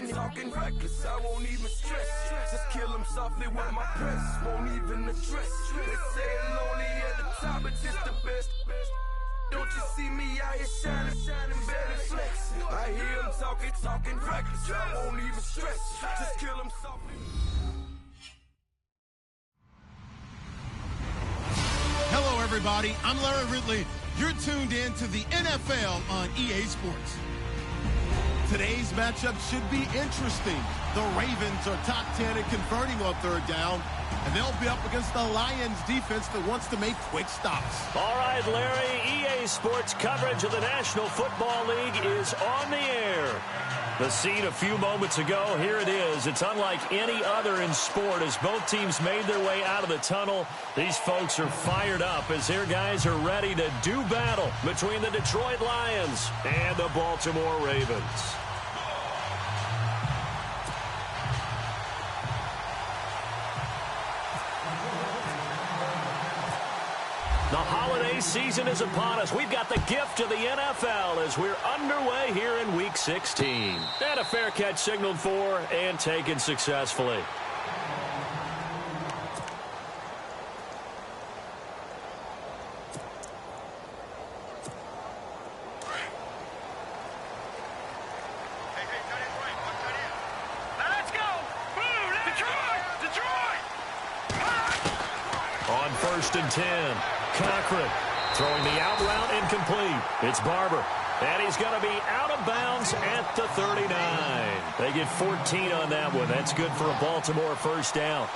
talking reckless, I won't even stress. Just kill him softly with my press, won't even address. They say lonely at the top, but just the best. Don't you see me out here shining, better flex. I hear him talking reckless, I won't even stress. Just kill him softly. Hello, everybody. I'm Larry Ridley. You're tuned in to the NFL on EA Sports. Today's matchup should be interesting. The Ravens are top 10 at converting on third down, and they'll be up against the Lions defense that wants to make quick stops. All right, Larry, EA Sports coverage of the National Football League is on the air. The scene a few moments ago, here it is. It's unlike any other in sport as both teams made their way out of the tunnel. These folks are fired up as their guys are ready to do battle between the Detroit Lions and the Baltimore Ravens. The holiday season is upon us. We've got the gift of the NFL as we're underway here in Week 16. And a fair catch signaled for and taken successfully. Let's go! Boom! Detroit! On 1st and 10. Cochran throwing the out route incomplete. It's Barber. And he's going to be out of bounds at the 39. They get 14 on that one. That's good for a Baltimore first down.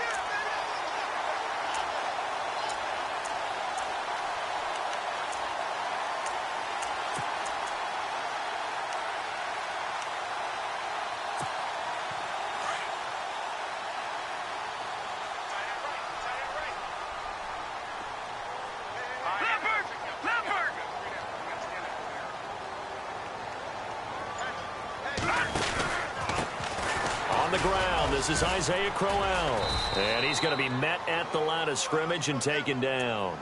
This is Isaiah Crowell, and he's going to be met at the line of scrimmage and taken down.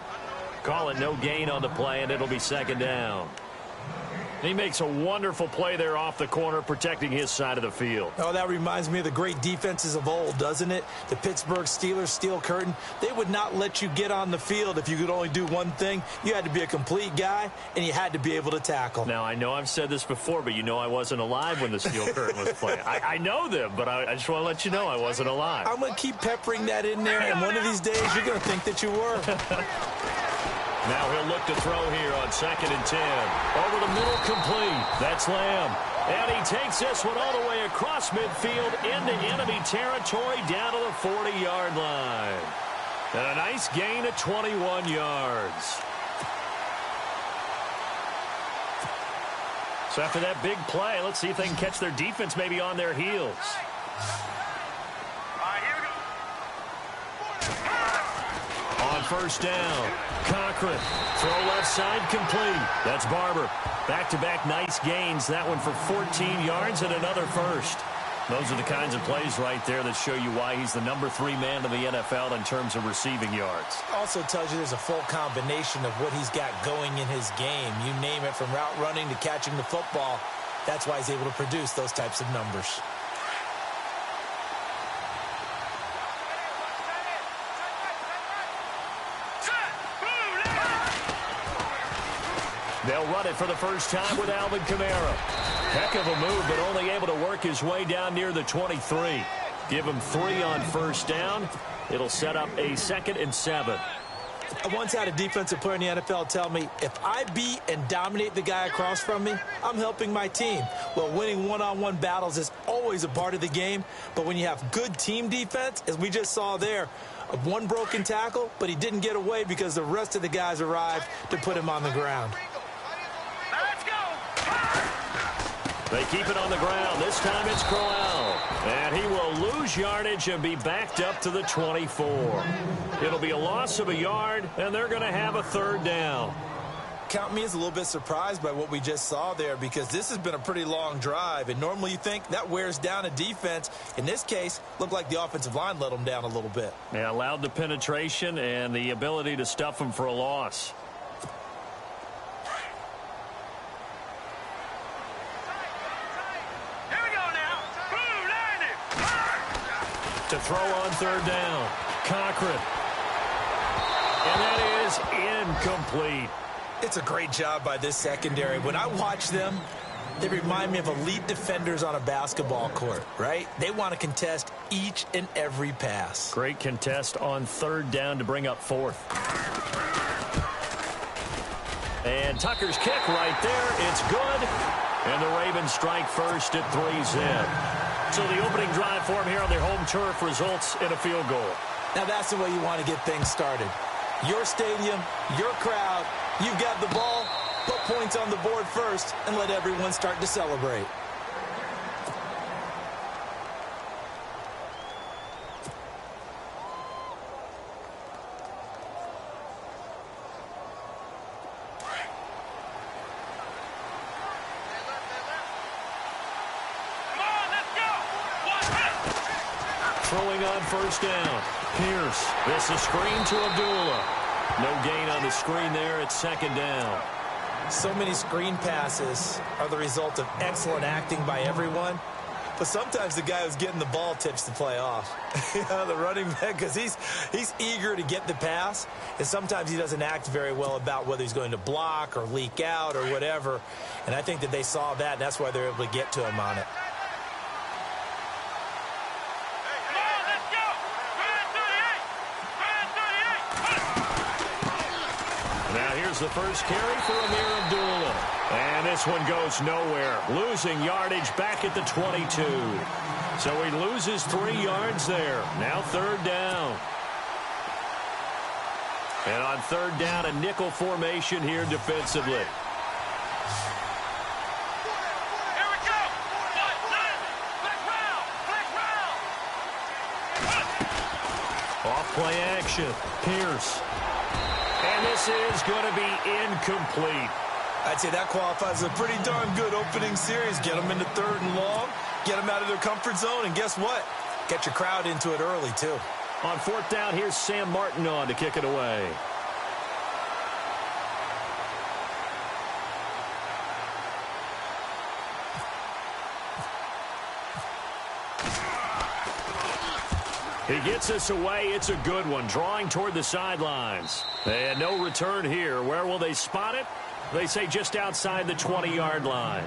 Call it no gain on the play, and it'll be second down. He makes a wonderful play there off the corner, protecting his side of the field. Oh, that reminds me of the great defenses of old, doesn't it? The Pittsburgh Steelers steel curtain. They would not let you get on the field if you could only do one thing. You had to be a complete guy, and you had to be able to tackle. Now, I know I've said this before, but you know I wasn't alive when the steel curtain was playing. I know them, but I just want to let you know I wasn't alive. I'm going to keep peppering that in there, and one of these days you're going to think that you were. Now he'll look to throw here on 2nd and 10. Over the middle, complete. That's Lamb. And he takes this one all the way across midfield into enemy territory down to the 40-yard line. And a nice gain of 21 yards. So after that big play, let's see if they can catch their defense maybe on their heels. On 1st down, Cochran, throw left side, complete. That's Barber. Back-to-back nice gains. That one for 14 yards and another first. Those are the kinds of plays right there that show you why he's the number 3 man in the NFL in terms of receiving yards. Also tells you there's a full combination of what he's got going in his game. You name it, from route running to catching the football. That's why he's able to produce those types of numbers. They'll run it for the first time with Alvin Kamara. Heck of a move, but only able to work his way down near the 23. Give him 3 on 1st down. It'll set up a 2nd and 7. I once had a defensive player in the NFL tell me, if I beat and dominate the guy across from me, I'm helping my team. Well, winning one-on-one battles is always a part of the game, but when you have good team defense, as we just saw there, one broken tackle, but he didn't get away because the rest of the guys arrived to put him on the ground. They keep it on the ground. This time it's Crowell. And he will lose yardage and be backed up to the 24. It'll be a loss of a yard, and they're going to have a 3rd down. Count me as a little bit surprised by what we just saw there, because this has been a pretty long drive, and normally you think that wears down a defense. In this case, looked like the offensive line let them down a little bit. Yeah, allowed the penetration and the ability to stuff them for a loss. Here we go now. Boom! to throw on third down. Cochran. And that is incomplete. It's a great job by this secondary. When I watch them, they remind me of elite defenders on a basketball court, right? They want to contest each and every pass. Great contest on third down to bring up fourth. And Tucker's kick right there. It's good. And the Ravens strike first at 3-zip. So the opening drive for them here on their home turf results in a field goal. Now that's the way you want to get things started. Your stadium, your crowd, you've got the ball, put points on the board first, and let everyone start to celebrate. Throwing on first down. Pierce. This is screen to Abdullah. No gain on the screen there at second down. So many screen passes are the result of excellent acting by everyone. But sometimes the guy who's getting the ball tips the play off. The running back, because he's eager to get the pass. And sometimes he doesn't act very well about whether he's going to block or leak out or whatever. And I think that they saw that, and that's why they're able to get to him on it. The first carry for Amir Abdullah. And this one goes nowhere. Losing yardage back at the 22. So he loses 3 yards there. Now third down. And on third down, a nickel formation here defensively. Here we go. Off play action. Pierce. And this is going to be incomplete. I'd say that qualifies as a pretty darn good opening series. Get them into third and long, get them out of their comfort zone, and guess what? Get your crowd into it early, too. On fourth down, here's Sam Martin on to kick it away. He gets us away. It's a good one. Drawing toward the sidelines. And no return here. Where will they spot it? They say just outside the 20-yard line.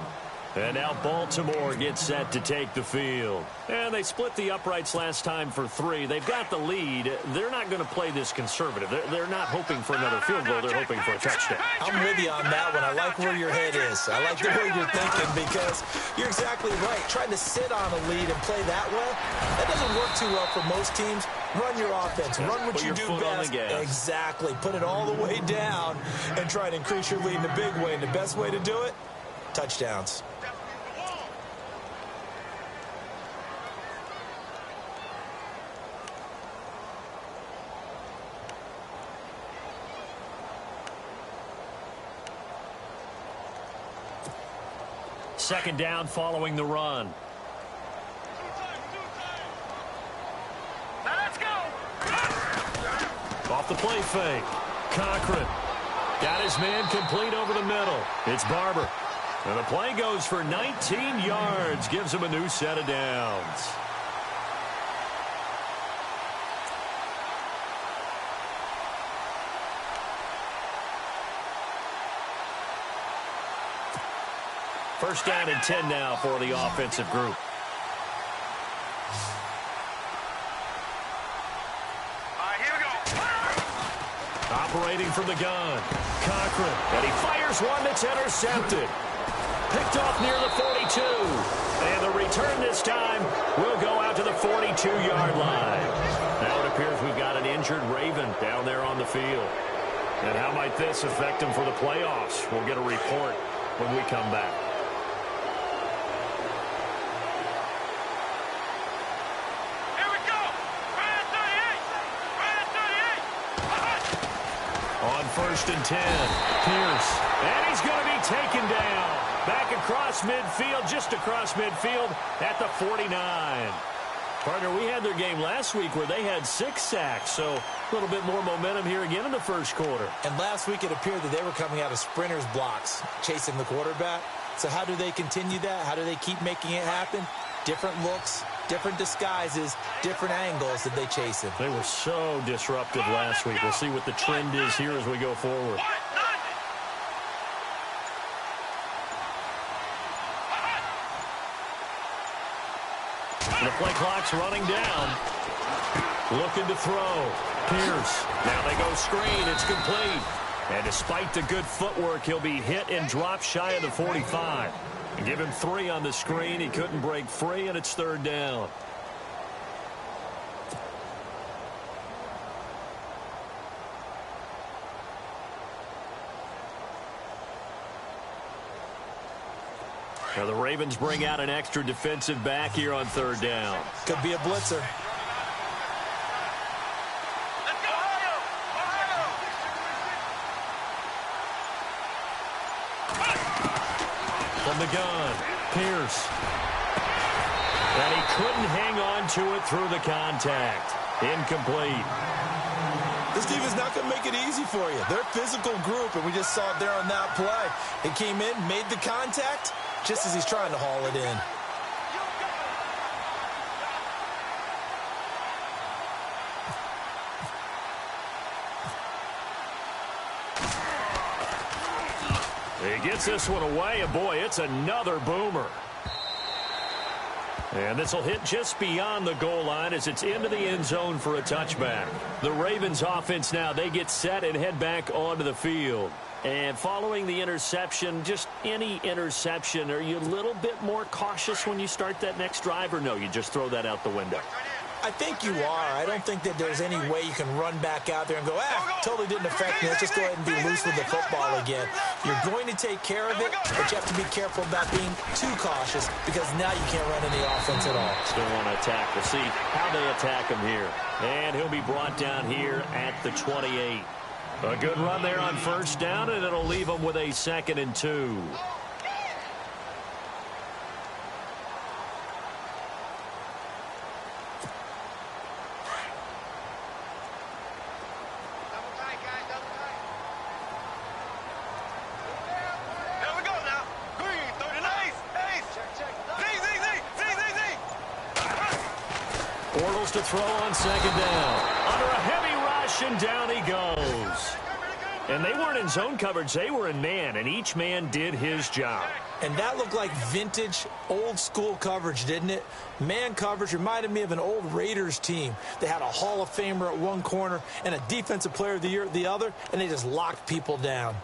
And now Baltimore gets set to take the field. And they split the uprights last time for 3. They've got the lead. They're not going to play this conservative. They're not hoping for another field goal. They're hoping for a touchdown. I'm with you on that one. I like where your head is. I like the way you're thinking because you're exactly right. Trying to sit on a lead and play that way, that doesn't work too well for most teams. Run your offense. Run what you do best. Exactly. Put it all the way down and try to increase your lead in a big way. And the best way to do it, touchdowns. Second down following the run. Now let's go. Off the play fake. Cochran got his man complete over the middle. It's Barber. And the play goes for 19 yards. Gives him a new set of downs. First down and 10 now for the offensive group. All right, here we go. Operating from the gun. Cochran. And he fires one that's intercepted. Picked off near the 42. And the return this time will go out to the 42-yard line. Now it appears we've got an injured Raven down there on the field. And how might this affect him for the playoffs? We'll get a report when we come back. First and 10. Pierce. And he's going to be taken down. Back across midfield, just across midfield at the 49. Partner, we had their game last week where they had 6 sacks, so a little bit more momentum here again in the first quarter. And last week it appeared that they were coming out of sprinters blocks, chasing the quarterback. So how do they continue that? How do they keep making it happen? different looks, different disguises, different angles that they chase him. They were so disruptive last week. We'll see what the trend is here as we go forward. The play clock's running down. Looking to throw. Pierce. Now they go screen. It's complete. And despite the good footwork, he'll be hit and dropped shy of the 45. Give him 3 on the screen. He couldn't break free, and it's 3rd down. Now the Ravens bring out an extra defensive back here on 3rd down. Could be a blitzer. From the gun, Pierce. And he couldn't hang on to it through the contact. Incomplete. This defense is not going to make it easy for you. They're a physical group, and we just saw it there on that play. It came in, made the contact, just as he's trying to haul it in. He gets this one away, and boy, it's another boomer. And this will hit just beyond the goal line as it's into the end zone for a touchback. The Ravens offense now, they get set and head back onto the field. And following the interception, just any interception, are you a little bit more cautious when you start that next drive, or no, you just throw that out the window? I think you are. I don't think that there's any way you can run back out there and go, totally didn't affect me. Let's just go ahead and be loose with the football again. You're going to take care of it, but you have to be careful about being too cautious because now you can't run any offense at all. Still want to attack. We'll see how they attack him here. And he'll be brought down here at the 28. A good run there on 1st down, and it'll leave him with a 2nd and 2. To throw on 2nd down. Under a heavy rush, and down he goes. And they weren't in zone coverage. They were in man, and each man did his job. And that looked like vintage, old-school coverage, didn't it? Man coverage reminded me of an old Raiders team. They had a Hall of Famer at one corner and a Defensive Player of the Year at the other, and they just locked people down.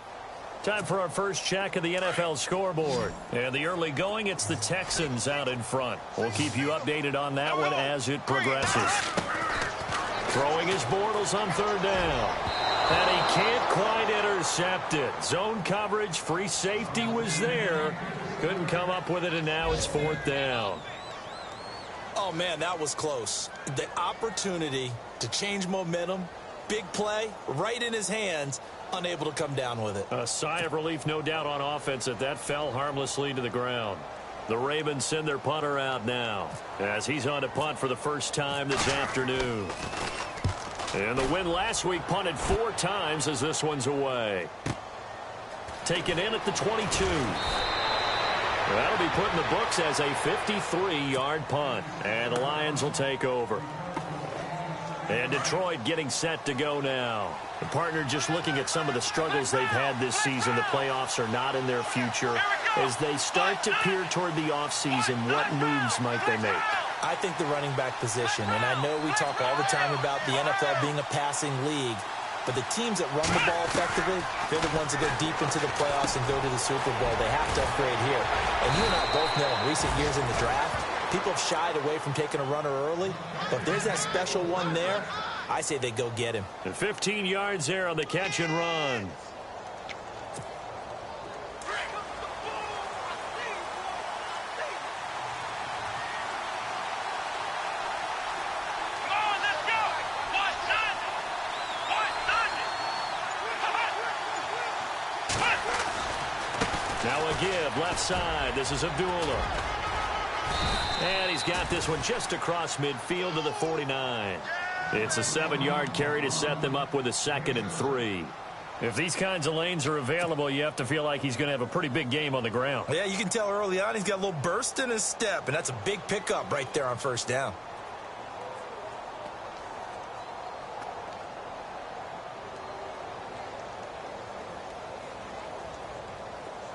Time for our first check of the NFL scoreboard. And the early going, it's the Texans out in front. We'll keep you updated on that one as it progresses. Throwing his Bortles on 3rd down. And he can't quite intercept it. Zone coverage, free safety was there. Couldn't come up with it, and now it's 4th down. Oh, man, that was close. The opportunity to change momentum, big play, right in his hands, unable to come down with it. A sigh of relief, no doubt, on offense that fell harmlessly to the ground. The Ravens send their punter out now as he's on to punt for the first time this afternoon. And the win last week punted 4 times as this one's away. Taken in at the 22. That'll be put in the books as a 53-yard punt. And the Lions will take over. And Detroit getting set to go now. The partner just looking at some of the struggles they've had this season. The playoffs are not in their future. As they start to peer toward the offseason, what moves might they make? I think the running back position, and I know we talk all the time about the NFL being a passing league, but the teams that run the ball effectively, they're the ones that go deep into the playoffs and go to the Super Bowl. They have to upgrade here. And you and I both know in recent years in the draft, people have shied away from taking a runner early, but if there's that special one there, I say they go get him. And 15 yards there on the catch and run. Now a give, left side. This is Abdullah. And he's got this one just across midfield to the 49. It's a 7-yard carry to set them up with a 2nd and 3. If these kinds of lanes are available, you have to feel like he's going to have a pretty big game on the ground. Yeah, you can tell early on he's got a little burst in his step, and that's a big pickup right there on first down.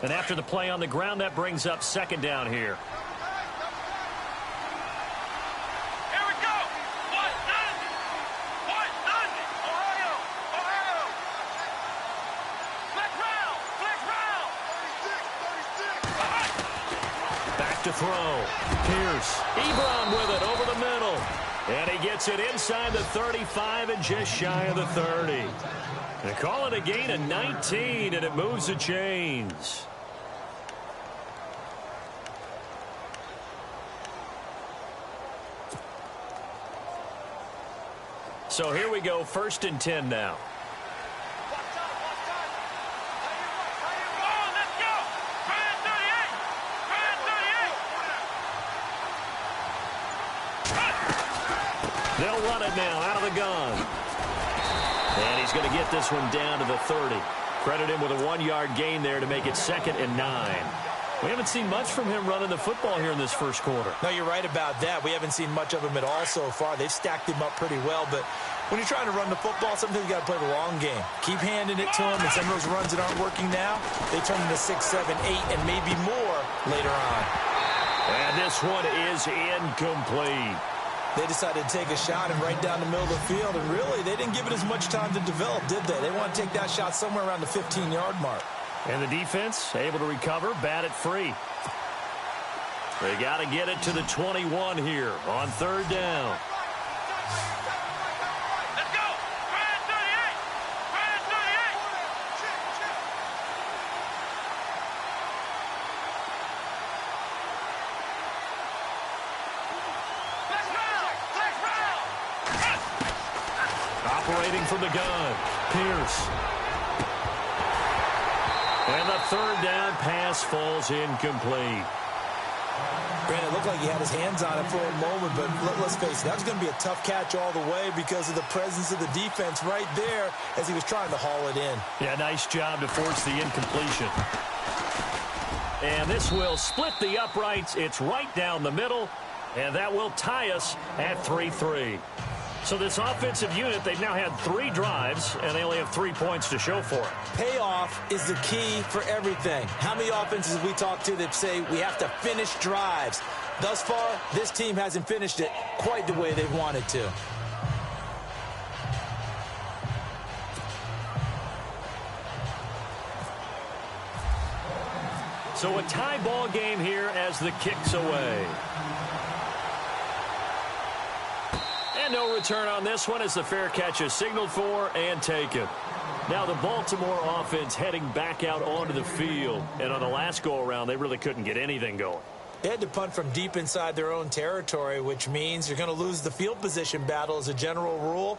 And after the play on the ground, that brings up second down here. Here we go. 1-0. 1-0. Ohio. Ohio. Flex round. Flex round. 36. Back to throw. Pierce. Ebron with it over the middle. And he gets it inside the 35 and just shy of the 30. They call it a gain of 19, and it moves the chains. So here we go, 1st and 10 now. They'll run it now out of the gun. And he's going to get this one down to the 30. Credit him with a 1-yard gain there to make it 2nd and 9. We haven't seen much from him running the football here in this first quarter. No, you're right about that. We haven't seen much of him at all so far. They've stacked him up pretty well, but when you're trying to run the football, sometimes you got to play the long game. Keep handing it to him, and some of those runs that aren't working now, they turn into 6, 7, 8, and maybe more later on. And this one is incomplete. They decided to take a shot and right down the middle of the field, and really, they didn't give it as much time to develop, did they? They want to take that shot somewhere around the 15-yard mark. And the defense able to recover, bat it free. They got to get it to the 21 here on 3rd down. Let's go. 38. 38. Flex round. Flex round. Operating from the gun, Pierce. And the 3rd down pass falls incomplete. Granted, it looked like he had his hands on it for a moment, but let's face it, that was going to be a tough catch all the way because of the presence of the defense right there as he was trying to haul it in. Yeah, nice job to force the incompletion. And this will split the uprights. It's right down the middle, and that will tie us at 3-3. So this offensive unit, they've now had 3 drives, and they only have 3 points to show for it. Payoff is the key for everything. How many offenses have we talked to that say we have to finish drives? Thus far, this team hasn't finished it quite the way they wanted to. So a tie ball game here as the kick's away. And no return on this one as the fair catch is signaled for and taken. Now the Baltimore offense heading back out onto the field. And on the last go-around, they really couldn't get anything going. They had to punt from deep inside their own territory, which means you're going to lose the field position battle as a general rule.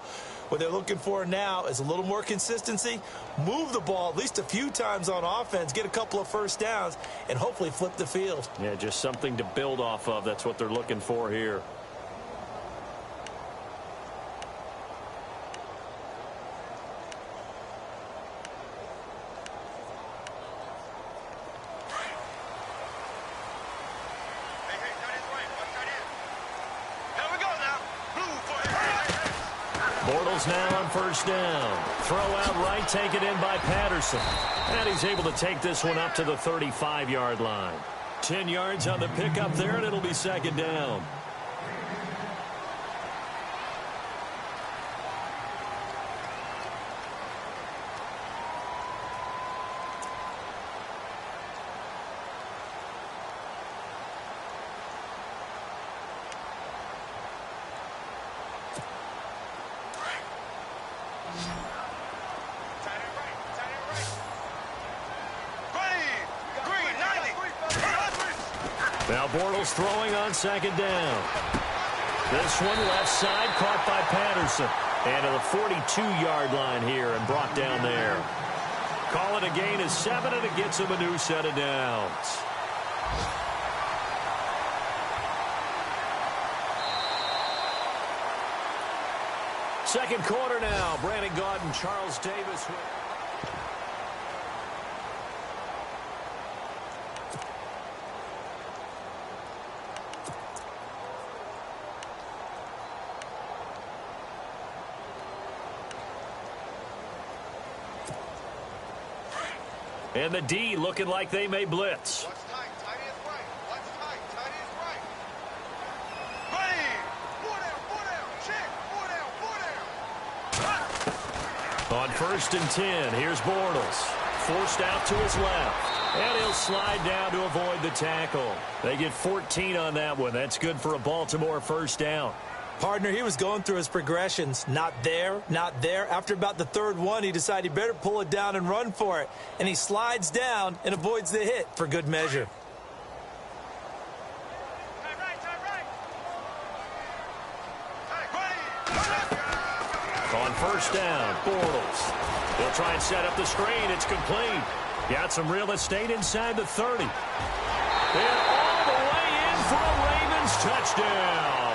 What they're looking for now is a little more consistency, move the ball at least a few times on offense, get a couple of first downs, and hopefully flip the field. Yeah, just something to build off of. That's what they're looking for here. Now on first down. Throw out right, taken in by Patterson. And he's able to take this one up to the 35-yard line. 10 yards on the pickup there, and it'll be 2nd down. Now Bortles throwing on 2nd down. This one left side caught by Patterson. And to the 42-yard line here and brought down there. Call it a gain of 7, and it gets him a new set of downs. Second quarter now. Brandon Gaudin, Charles Davis. And the D looking like they may blitz. What's tight? Tight is right. What's tight? Tight is right. Ready. 4 down, 4 down. Check. 4 down, 4 down. On 1st and 10, here's Bortles. Forced out to his left. And he'll slide down to avoid the tackle. They get 14 on that one. That's good for a Baltimore first down. Partner, he was going through his progressions. Not there, not there. After about the third one, he decided he better pull it down and run for it. And he slides down and avoids the hit for good measure. Tight right, tight right. Tight, ready. On 1st down, Bortles. They'll try and set up the screen. It's complete. Got some real estate inside the 30. And all the way in for a Ravens touchdown.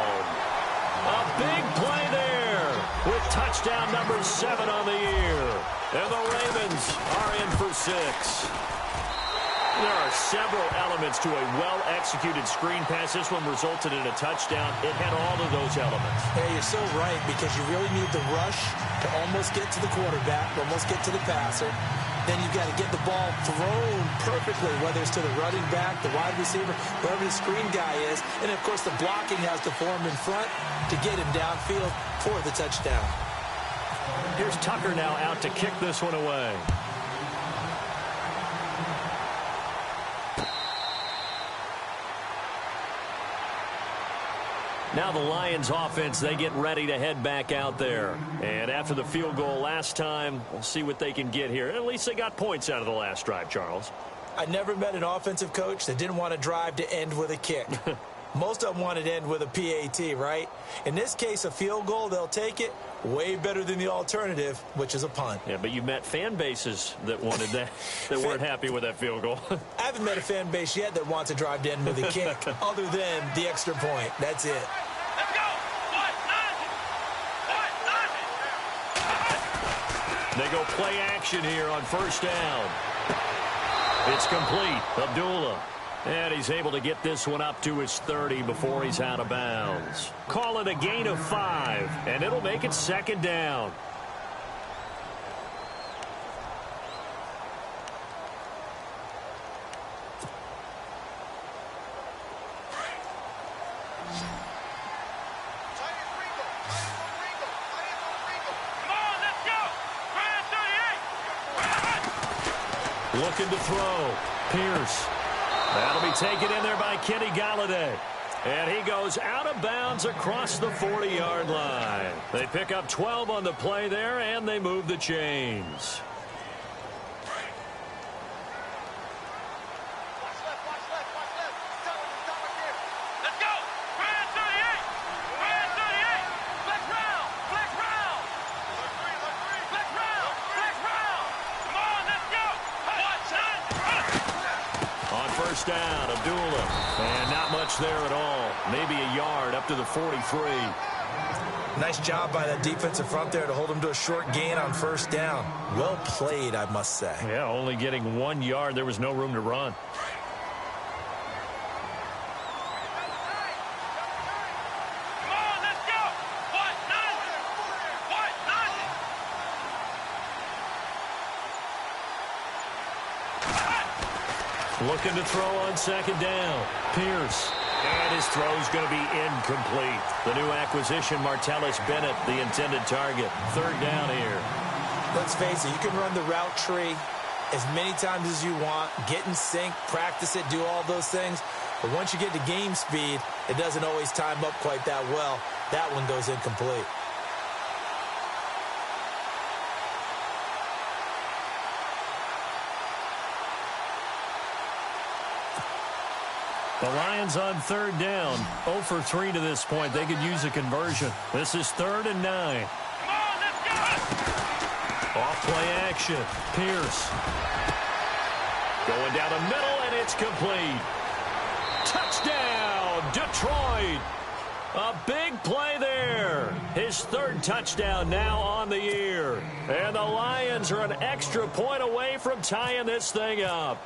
A big play there with touchdown number 7 on the year. And the Ravens are in for 6. There are several elements to a well-executed screen pass. This one resulted in a touchdown. It had all of those elements. Yeah, you're so right, because you really need the rush to almost get to the quarterback, almost get to the passer. Then you've got to get the ball thrown perfectly, whether it's to the running back, the wide receiver, wherever the screen guy is. And, of course, the blocking has to form in front to get him downfield for the touchdown. Here's Tucker now out to kick this one away. Now the Lions offense, they get ready to head back out there. And after the field goal last time, we'll see what they can get here. At least they got points out of the last drive, Charles. I never met an offensive coach that didn't want to drive to end with a kick. Most of them wanted to end with a PAT, right? In this case, a field goal, they'll take it. Way better than the alternative, which is a punt. Yeah, but you met fan bases that wanted that, that weren't happy with that field goal. I haven't met a fan base yet that wants to drive to end with a kick, other than the extra point. That's it. Let's go. What? They go play action here on 1st down. It's complete. Abdullah. And he's able to get this one up to his 30 before he's out of bounds. Call it a gain of 5, and it'll make it 2nd down. Looking to throw. Pierce. That'll be taken in there by Kenny Golladay. And he goes out of bounds across the 40-yard line. They pick up 12 on the play there, and they move the chains. Let's go. Grand 38. Grand 38. Flex round. Flex round. Flex round. Flex round. Come on, let's go. On 1st down, Abdullah. And not much there at all. Maybe a yard up to the 43. Nice job by that defensive front there to hold him to a short gain on 1st down. Well played, I must say. Yeah, only getting 1 yard. There was no room to run. Looking to throw on 2nd down. Pierce. And his throw's going to be incomplete. The new acquisition, Martellus Bennett, the intended target. 3rd down here. Let's face it, you can run the route tree as many times as you want, get in sync, practice it, do all those things. But once you get to game speed, it doesn't always time up quite that well. That one goes incomplete. The Lions on 3rd down. 0 for 3 to this point. They could use a conversion. This is 3rd and 9. Off play action. Pierce. Going down the middle, and it's complete. Touchdown, Detroit. A big play there. His 3rd touchdown now on the year. And the Lions are an extra point away from tying this thing up.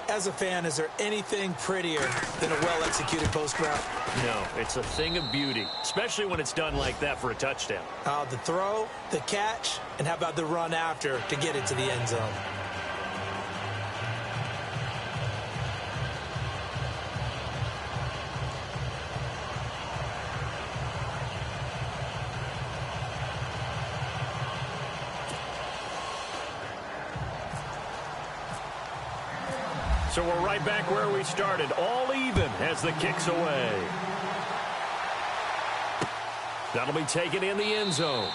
As a fan, is there anything prettier than a well-executed post route? No, it's a thing of beauty, especially when it's done like that for a touchdown. The throw, the catch, and how about the run after to get into the end zone? So we're right back where we started, all even as the kick's away. That'll be taken in the end zone.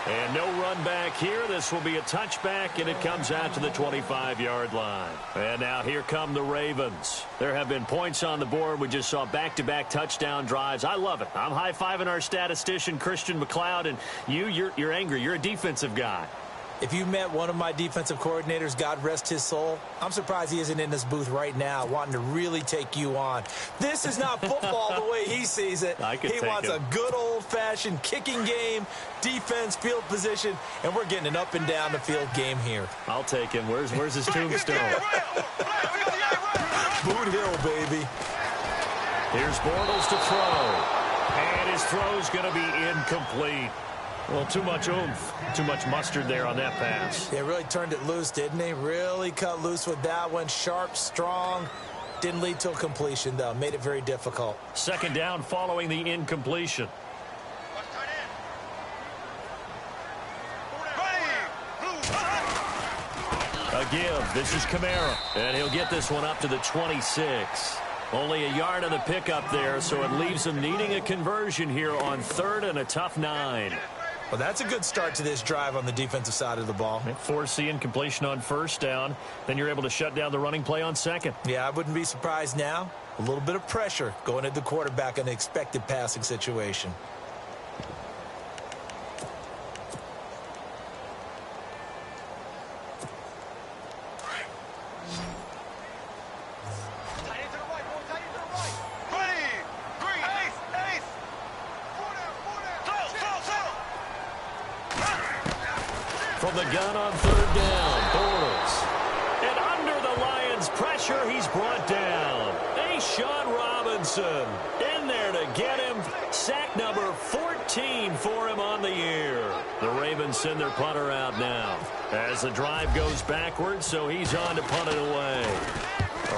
And no run back here. This will be a touchback, and it comes out to the 25-yard line. And now here come the Ravens. There have been points on the board. We just saw back-to-back touchdown drives. I love it. I'm high-fiving our statistician, Christian McLeod, and you're angry. You're a defensive guy. If you met one of my defensive coordinators, God rest his soul, I'm surprised he isn't in this booth right now wanting to really take you on. This is not football the way he sees it. He wants a good old-fashioned kicking game, defense, field position, and we're getting an up-and-down-the-field game here. I'll take him. Where's his tombstone? Boot Hill, baby. Here's Bortles to throw. And his throw's going to be incomplete. Well, too much oomph, too much mustard there on that pass. Yeah, really turned it loose, didn't he? Really cut loose with that one. Sharp, strong. Didn't lead to a completion, though. Made it very difficult. Second down following the incompletion. A give. This is Kamara. And he'll get this one up to the 26. Only a yard on the pickup there, so it leaves him needing a conversion here on 3rd and a tough 9. Well, that's a good start to this drive on the defensive side of the ball. Force the incompletion on 1st down. Then you're able to shut down the running play on 2nd. Yeah, I wouldn't be surprised now. A little bit of pressure going at the quarterback in an expected passing situation. From the gun on 3rd down, Bortles. And under the Lions' pressure, he's brought down. Sean Robinson in there to get him. Sack number 14 for him on the year. The Ravens send their punter out now as the drive goes backwards, so he's on to punt it away.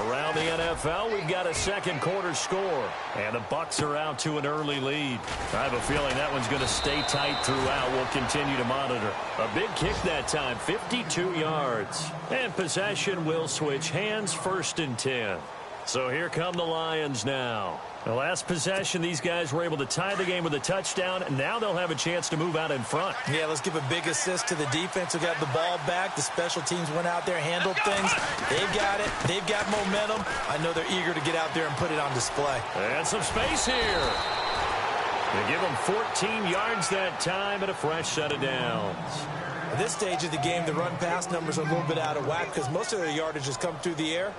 Around the NFL, we've got a second quarter score, and the Bucs are out to an early lead. I have a feeling that one's going to stay tight throughout. We'll continue to monitor. A big kick that time, 52 yards. And possession will switch hands, 1st and 10. So here come the Lions now. The last possession, these guys were able to tie the game with a touchdown, and now they'll have a chance to move out in front. Yeah, let's give a big assist to the defense who got the ball back. The special teams went out there, handled things. They've got it. They've got momentum. I know they're eager to get out there and put it on display. And some space here. They give them 14 yards that time and a fresh set of downs. At this stage of the game, the run-pass numbers are a little bit out of whack because most of their yardage has come through the air.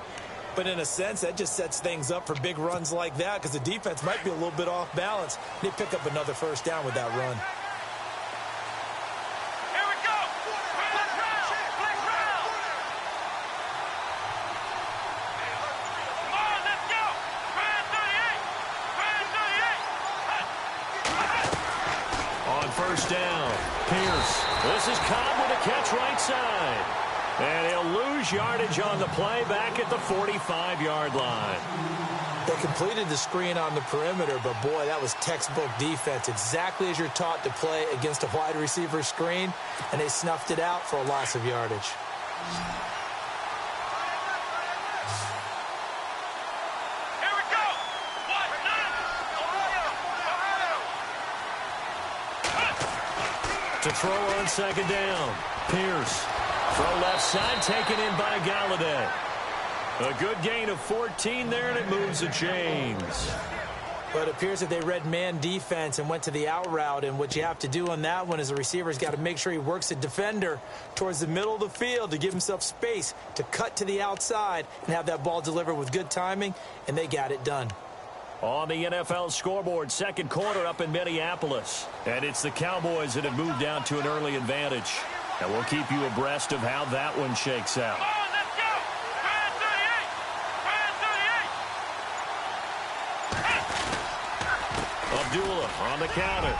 But in a sense, that just sets things up for big runs like that because the defense might be a little bit off balance. They pick up another first down with that run. Here we go. Flex round. Flex round. Come on, let's go. Brand 38. Brand 38. On 1st down, Pierce. This is Cobb with a catch right side. And he'll lose yardage on the play back at the 45-yard line. They completed the screen on the perimeter, but boy, that was textbook defense. Exactly as you're taught to play against a wide receiver screen, and they snuffed it out for a loss of yardage. Here we go. What? Ohio. To throw on 2nd down, Pierce. Throw left side, taken in by Galladay. A good gain of 14 there, and it moves the chains. But it appears that they read man defense and went to the out route, and what you have to do on that one is the receiver's got to make sure he works the defender towards the middle of the field to give himself space to cut to the outside and have that ball delivered with good timing, and they got it done. On the NFL scoreboard, 2nd quarter up in Minneapolis. And it's the Cowboys that have moved down to an early advantage. And we'll keep you abreast of how that one shakes out. Come on, let's go. Brand 38. Brand 38. Abdullah on the counter.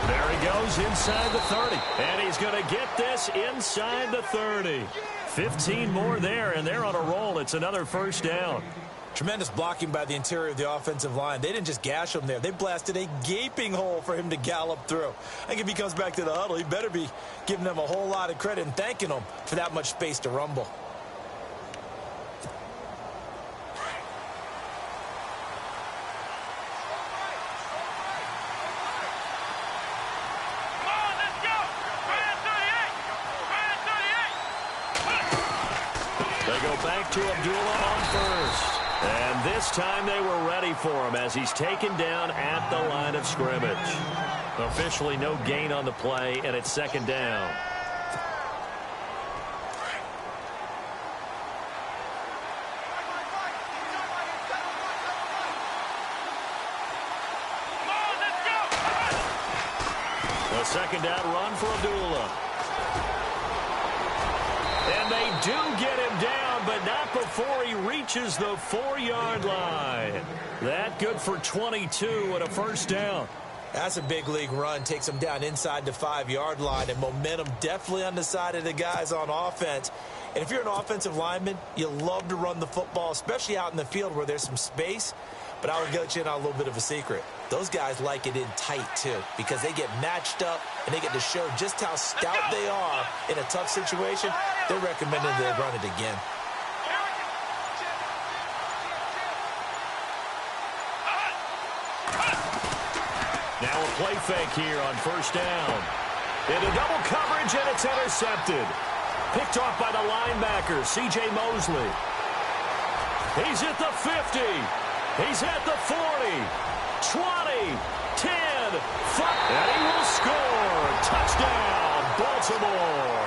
There he goes inside the 30. And he's going to get this inside the 30. 15 more there, and they're on a roll. It's another 1st down. Tremendous blocking by the interior of the offensive line. They didn't just gash him there. They blasted a gaping hole for him to gallop through. I think if he comes back to the huddle, he better be giving them a whole lot of credit and thanking them for that much space to rumble. go back to Abdullah on first. And this time they were ready for him as he's taken down at the line of scrimmage. Officially no gain on the play, and it's second down. A second down run for Abdullah. And they do get him down, but not before he reaches the 4-yard line. That good for 22 and a first down. That's a big league run. Takes him down inside the 5-yard line, and momentum definitely on the side of the guys on offense. And if you're an offensive lineman, you love to run the football, especially out in the field where there's some space. But I would let you in on a little bit of a secret. Those guys like it in tight, too, because they get matched up and they get to show just how stout they are in a tough situation. They're recommending they run it again. Now a play fake here on first down. Into double coverage, and it's intercepted. Picked off by the linebacker, C.J. Mosley. He's at the 50. He's at the 40, 20, 10, 5, and he will score. Touchdown, Baltimore.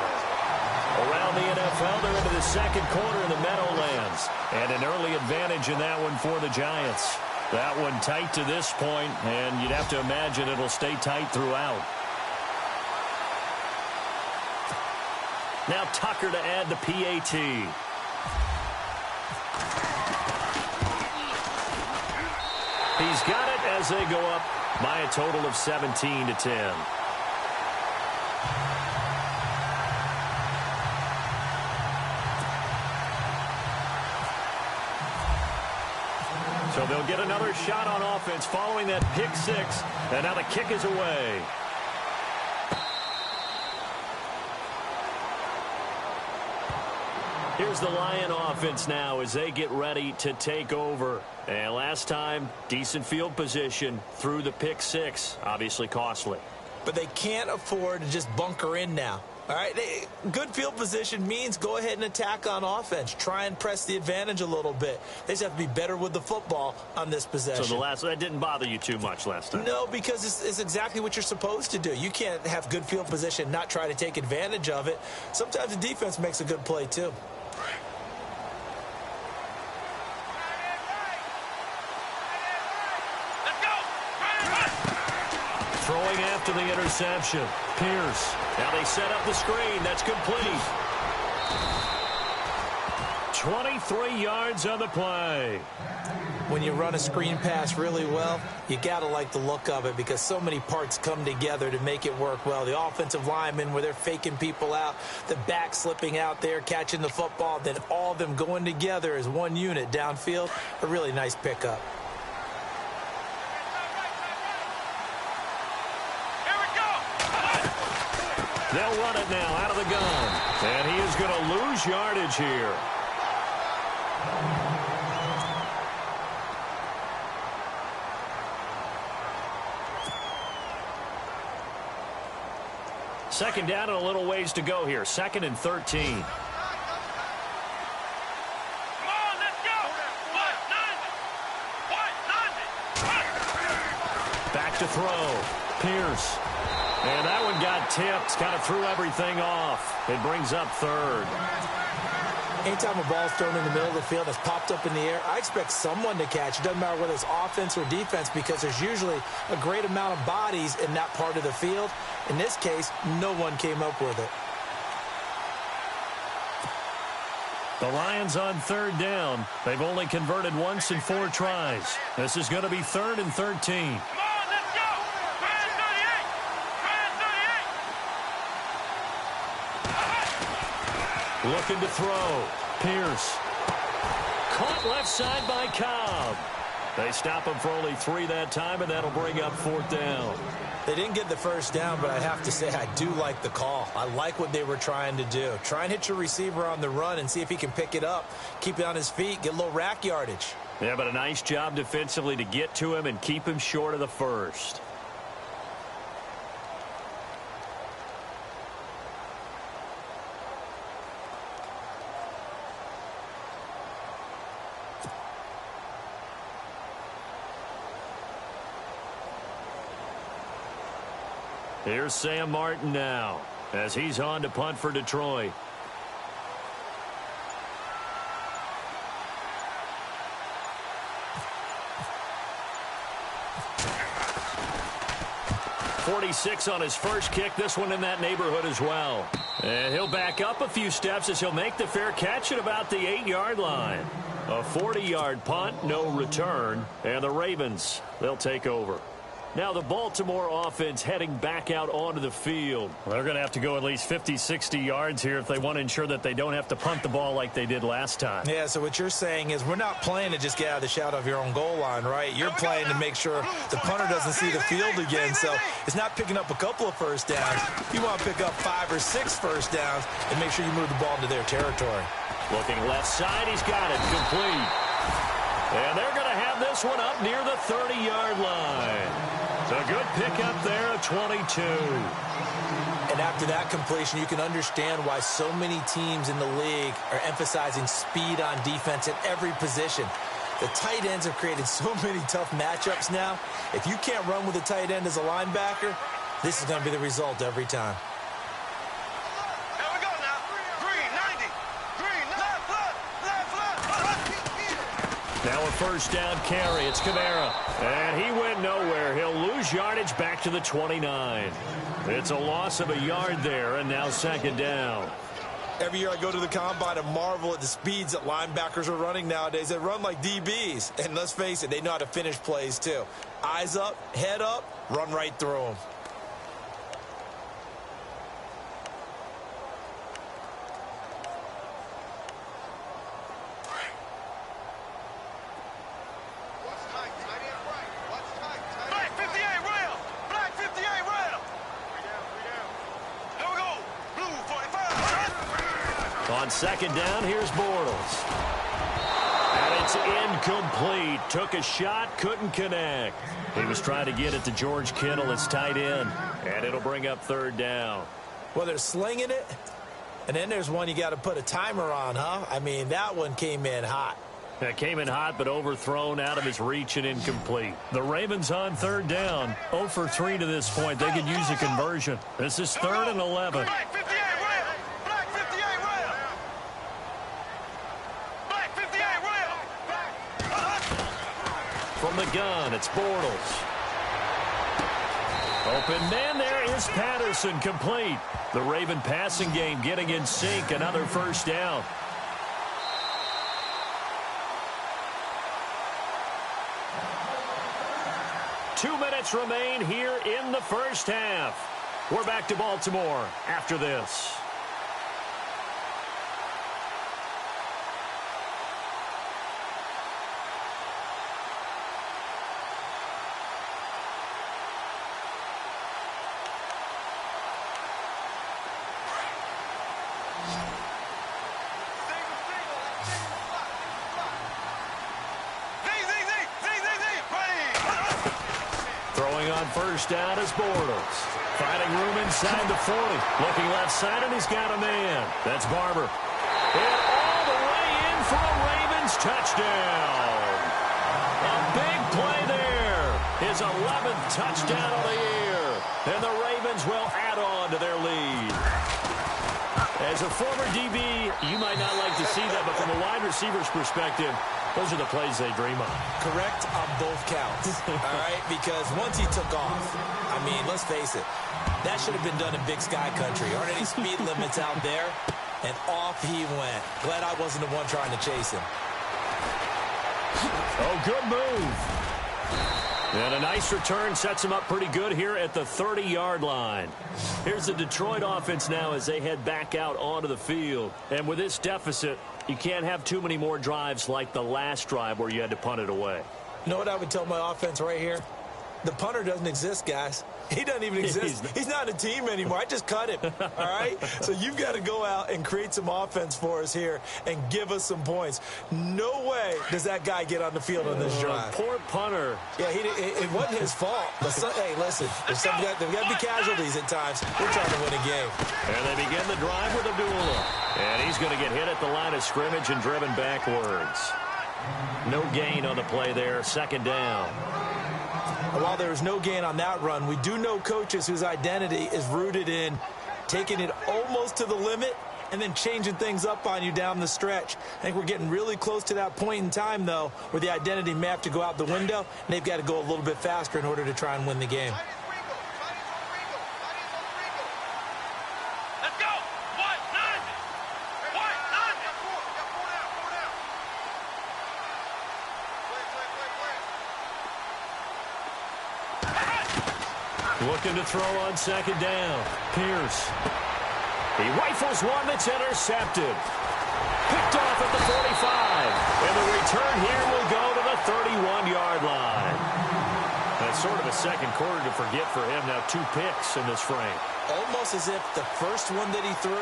Around the NFL, they're into the second quarter in the Meadowlands. And an early advantage in that one for the Giants. That one tight to this point, and you'd have to imagine it'll stay tight throughout. Now Tucker to add the PAT. He's got it as they go up by a total of 17-10. So they'll get another shot on offense following that pick six, and now the kick is away. Here's the Lion offense now as they get ready to take over. And last time, decent field position through the pick six. Obviously costly. But they can't afford to just bunker in now. All right, good field position means go ahead and attack on offense. Try and press the advantage a little bit. They just have to be better with the football on this possession. So that didn't bother you too much last time? No, because it's exactly what you're supposed to do. You can't have good field position and not try to take advantage of it. Sometimes the defense makes a good play too. Throwing after the interception. Pierce. Now they set up the screen. That's complete. 23 yards on the play. When you run a screen pass really well, you got to like the look of it because so many parts come together to make it work well. The offensive linemen where they're faking people out, the back slipping out there, catching the football, then all of them going together as one unit downfield. A really nice pickup. They'll run it now out of the gun. And he is going to lose yardage here. Second down and a little ways to go here. 2nd and 13. Back to throw. Pierce. And that one got tipped, kind of threw everything off. It brings up 3rd. Anytime a ball's thrown in the middle of the field that's popped up in the air, I expect someone to catch. It doesn't matter whether it's offense or defense because there's usually a great amount of bodies in that part of the field. In this case, no one came up with it. The Lions on 3rd down. They've only converted once in 4 tries. This is going to be 3rd and 13. Looking to throw. Pierce. Caught left side by Cobb. They stop him for only 3 that time, and that'll bring up 4th down. They didn't get the first down, but I have to say I do like the call. I like what they were trying to do. Try and hit your receiver on the run and see if he can pick it up. Keep it on his feet. Get a little rack yardage. Yeah, but a nice job defensively to get to him and keep him short of the first. Here's Sam Martin now as he's on to punt for Detroit. .46 on his first kick. This one in that neighborhood as well. And he'll back up a few steps as he'll make the fair catch at about the 8-yard line. A 40-yard punt, no return. And the Ravens, they'll take over. Now the Baltimore offense heading back out onto the field. They're going to have to go at least 50, 60 yards here if they want to ensure that they don't have to punt the ball like they did last time. Yeah, so what you're saying is we're not playing to just get out of the shadow of your own goal line, right? You're playing to make sure the punter doesn't see the field again. So it's not picking up a couple of first downs. You want to pick up 5 or 6 first downs and make sure you move the ball into their territory. Looking left side, he's got it complete. And they're going to have this one up near the 30-yard line. It's a good pickup there at 22. And after that completion, you can understand why so many teams in the league are emphasizing speed on defense at every position. The tight ends have created so many tough matchups now. If you can't run with a tight end as a linebacker, this is going to be the result every time. Here we go now. Green, 90. Green, left. Now a first down carry. It's Kamara. And he went nowhere. He'll lose yardage back to the 29. It's a loss of a yard there, and now second down. Every year I go to the combine and marvel at the speeds that linebackers are running nowadays. They run like DBs. And let's face it, they know how to finish plays too. Eyes up, head up, run right through them. On second down, here's Bortles. And it's incomplete. Took a shot, couldn't connect. He was trying to get it to George Kittle, his tight end. And it'll bring up third down. Well, they're slinging it. And then there's one you got to put a timer on, huh? I mean, that one came in hot. That came in hot, but overthrown, out of his reach, and incomplete. The Ravens on third down. 0 for 3 to this point. They could use a conversion. This is 3rd and 11. From the gun, it's Bortles. Open man, there is Patterson, complete. The Raven passing game getting in sync, another first down. Two minutes remain here in the first half. We're back to Baltimore after this. First down is Bortles. Finding room inside the 40. Looking left side, and he's got a man. That's Barber. And all the way in for a Ravens touchdown. A big play there. His 11th touchdown of the year. And the Ravens will add on to their lead. As a former DB, you might not like to see that, but from a wide receiver's perspective, those are the plays they dream of. Correct on both counts, all right? Because once he took off, I mean, let's face it, that should have been done in Big Sky country. Aren't any speed limits out there? And off he went. Glad I wasn't the one trying to chase him. Oh, good move. And a nice return sets him up pretty good here at the 30-yard line. Here's the Detroit offense now as they head back out onto the field. And with this deficit, you can't have too many more drives like the last drive where you had to punt it away. You know what I would tell my offense right here? The punter doesn't exist, guys. He doesn't even exist. He's not a team anymore. I just cut him, all right? So you've got to go out and create some offense for us here and give us some points. No way does that guy get on the field on this drive. Poor punter. Yeah, it wasn't his fault. But hey, listen, there's got to be casualties at times. We're trying to win a game. And they begin the drive with a duel. And he's going to get hit at the line of scrimmage and driven backwards. No gain on the play there. Second down. And while there was no gain on that run, we do know coaches whose identity is rooted in taking it almost to the limit and then changing things up on you down the stretch. I think we're getting really close to that point in time, though, where the identity may have to go out the window, and they've got to go a little bit faster in order to try and win the game. Let's go. One, nine. One, nine. Looking to throw on second down. Pierce. He rifles one that's intercepted. Picked off at the 45. And the return here will go to the 31-yard line. That's sort of a second quarter to forget for him. Now 2 picks in this frame. Almost as if the first one that he threw,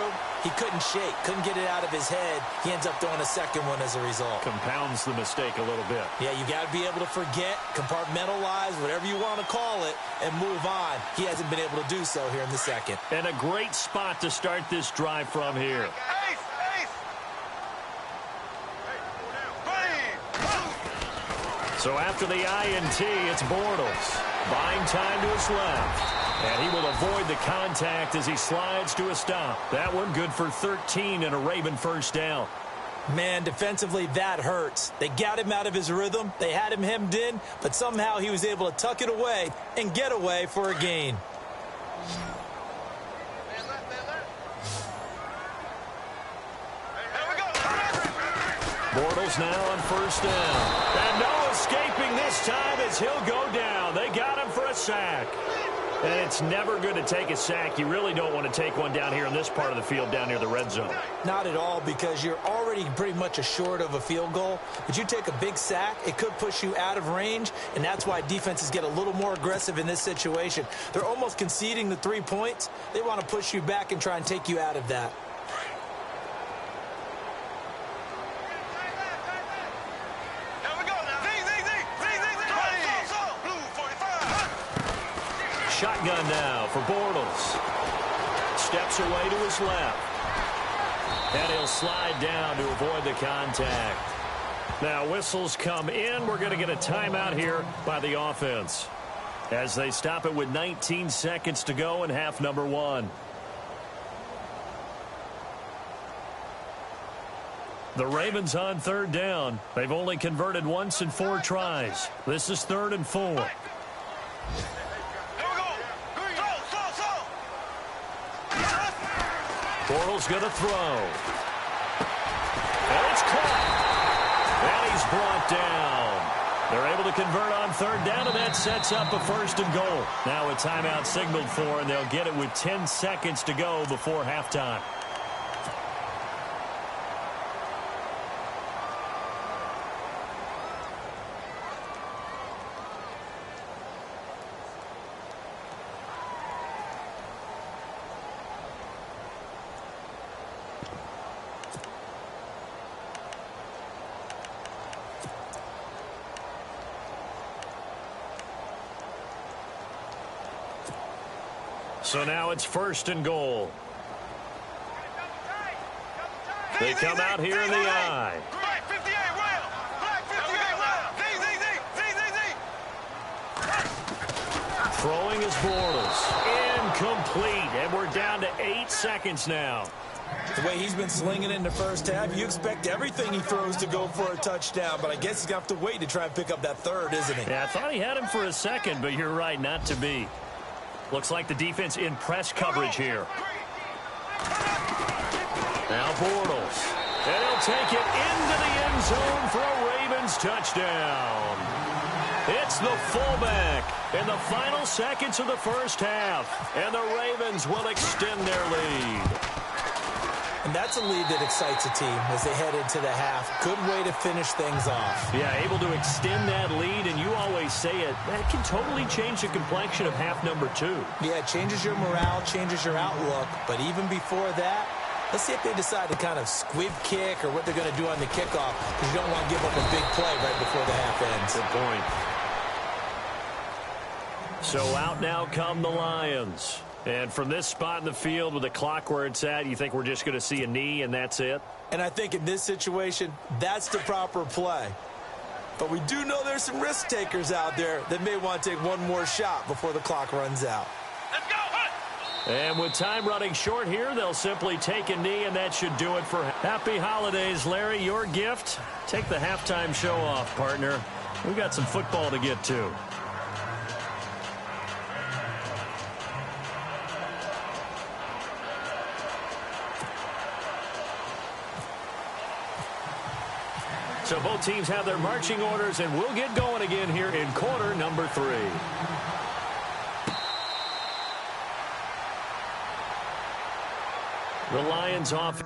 he couldn't shake, couldn't get it out of his head. He ends up throwing a second one as a result. Compounds the mistake a little bit. Yeah, you got to be able to forget, compartmentalize, whatever you want to call it, and move on. He hasn't been able to do so here in the second. And a great spot to start this drive from here. So after the INT, it's Bortles. Buying time to his left. And he will avoid the contact as he slides to a stop. That one good for 13 and a Raven first down. Man, defensively, that hurts. They got him out of his rhythm. They had him hemmed in, but somehow he was able to tuck it away and get away for a gain. Bortles now on first down. And no escaping this time as he'll go down. They got him for a sack. And it's never good to take a sack. You really don't want to take one down here in this part of the field down near the red zone. Not at all, because you're already pretty much assured of a field goal. But you take a big sack, it could push you out of range, and that's why defenses get a little more aggressive in this situation. They're almost conceding the 3 points. They want to push you back and try and take you out of that. Shotgun now for Bortles. Steps away to his left. And he'll slide down to avoid the contact. Now whistles come in. We're going to get a timeout here by the offense as they stop it with 19 seconds to go in half number 1. The Ravens on third down. They've only converted once in 4 tries. This is 3rd and 4. Bortles going to throw. And it's caught. And he's brought down. They're able to convert on third down, and that sets up a 1st and goal. Now a timeout signaled for, and they'll get it with 10 seconds to go before halftime. So now it's 1st and goal. They come out here in the I. Throwing is Bortles. Incomplete. And we're down to 8 seconds now. The way he's been slinging in the first half, you expect everything he throws to go for a touchdown, but I guess he's going to have to wait to try and pick up that 3rd, isn't he? Yeah, I thought he had him for a second, but you're right, not to be. Looks like the defense in press coverage here. Now Bortles. And he'll take it into the end zone for a Ravens touchdown. It's the fullback in the final seconds of the first half. And the Ravens will extend their lead. And that's a lead that excites a team as they head into the half. Good way to finish things off. Yeah, able to extend that lead, and you always say it, that can totally change the complexion of half number 2. Yeah, it changes your morale, changes your outlook. But even before that, let's see if they decide to kind of squib kick or what they're going to do on the kickoff, because you don't want to give up a big play right before the half ends. Good point. So out now come the Lions. And from this spot in the field with the clock where it's at, you think we're just going to see a knee and that's it? And I think in this situation, that's the proper play. But we do know there's some risk takers out there that may want to take one more shot before the clock runs out. Let's go. Hunt. And with time running short here, they'll simply take a knee, and that should do it for Happy Holidays, Larry. Your gift, take the halftime show off, partner. We got some football to get to. So both teams have their marching orders, and we'll get going again here in quarter number 3. The Lions off.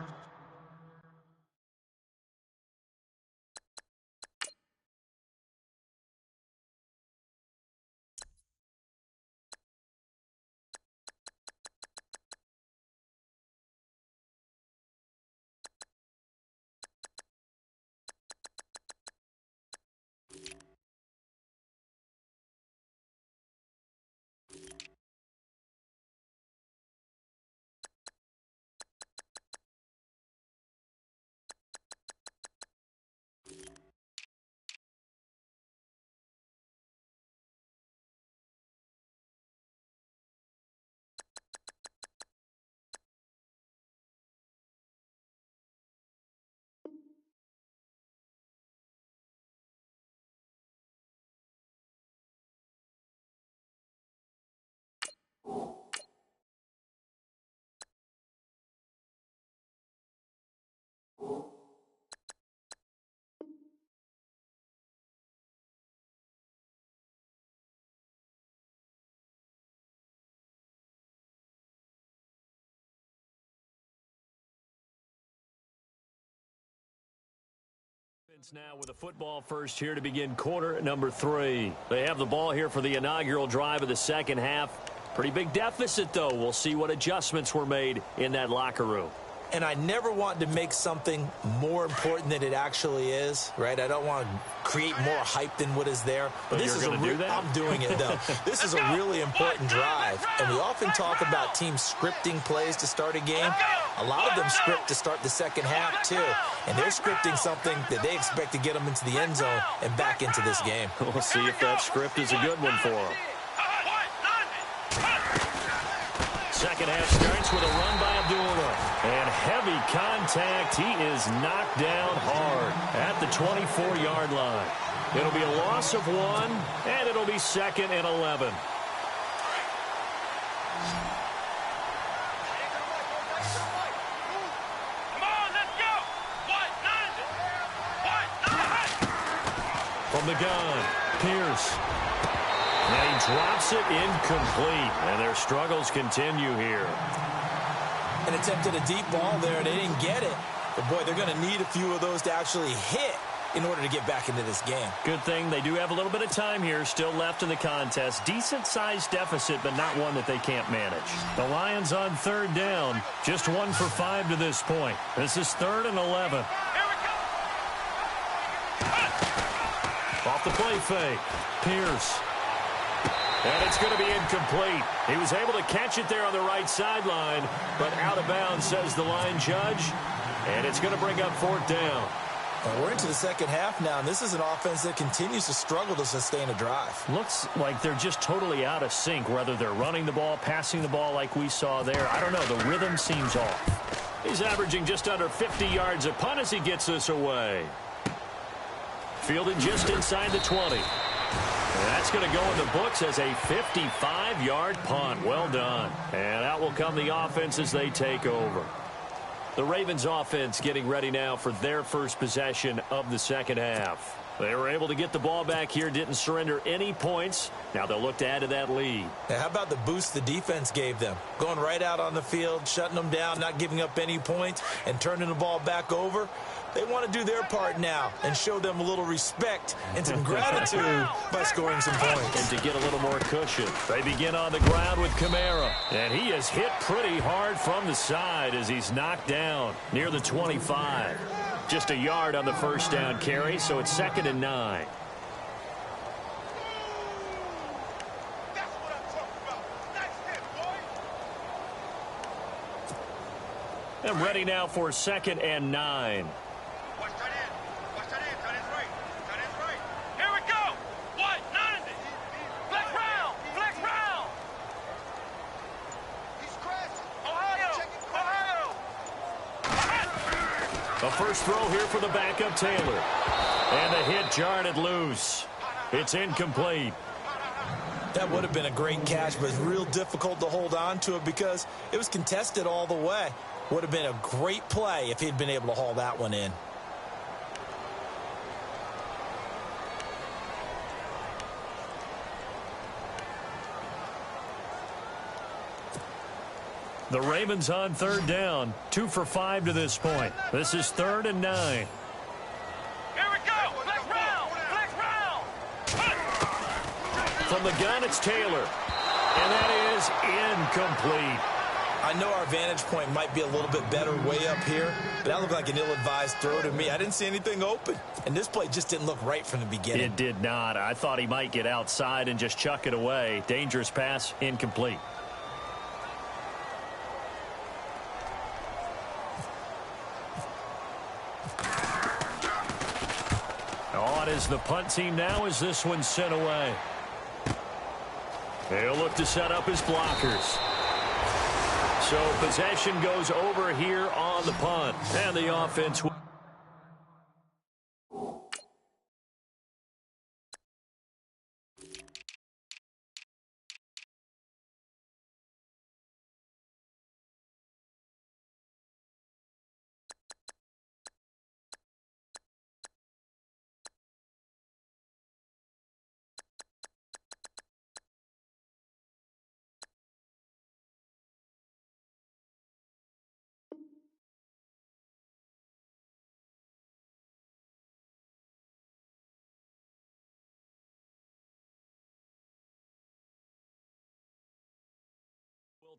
Now with a football first here to begin quarter number 3. They have the ball here for the inaugural drive of the second half. Pretty big deficit, though. We'll see what adjustments were made in that locker room. And I never want to make something more important than it actually is, right? I don't want to create more hype than what is there. But this is I'm doing it, though. This is a really important drive. And we often talk about teams scripting plays to start a game. A lot of them script to start the second half, too. And they're scripting something that they expect to get them into the end zone and back into this game. We'll see if that script is a good one for them. Second half starts with a run by Abdullah. And heavy contact. He is knocked down hard at the 24-yard line. It'll be a loss of 1, and it'll be 2nd and 11. Come on, let's go. From the gun, Pierce. And he drops it incomplete, and their struggles continue here. And attempted a deep ball there. They didn't get it. But, boy, they're going to need a few of those to actually hit in order to get back into this game. Good thing they do have a little bit of time here still left in the contest. Decent-sized deficit, but not one that they can't manage. The Lions on 3rd down. Just 1 for 5 to this point. This is 3rd and 11. Off the play fake. Pierce. And it's going to be incomplete. He was able to catch it there on the right sideline, but out of bounds, says the line judge. And it's going to bring up 4th down. Well, we're into the second half now, and this is an offense that continues to struggle to sustain a drive. Looks like they're just totally out of sync, whether they're running the ball, passing the ball like we saw there. I don't know. The rhythm seems off. He's averaging just under 50 yards a punt as he gets this away. Fielded just inside the 20. And that's going to go in the books as a 55-yard punt. Well done. And out will come the offense as they take over. The Ravens offense getting ready now for their first possession of the second half. They were able to get the ball back here, didn't surrender any points. Now they'll look to add to that lead. Now, how about the boost the defense gave them? Going right out on the field, shutting them down, not giving up any points, and turning the ball back over. They want to do their part now and show them a little respect and some gratitude by scoring some points. And to get a little more cushion, they begin on the ground with Kamara. And he is hit pretty hard from the side as he's knocked down near the 25. Just a yard on the first down carry, so it's 2nd and 9. And ready now for 2nd and 9. Watch tight end. Watch tight end. Tight end's right. Tight end's right. A first throw here for the backup Taylor. And the hit jarred it loose. It's incomplete. That would have been a great catch, but it's real difficult to hold on to it because it was contested all the way. Would have been a great play if he'd been able to haul that one in. The Ravens on third down. 2 for 5 to this point. This is 3rd and 9. Here we go. Flex round. Flex round. From the gun, it's Taylor. And that is incomplete. I know our vantage point might be a little bit better way up here, but that looked like an ill-advised throw to me. I didn't see anything open, and this play just didn't look right from the beginning. It did not. I thought he might get outside and just chuck it away. Dangerous pass, incomplete. On is the punt team now as this one's sent away. They'll look to set up his blockers. So possession goes over here on the punt. And the offense will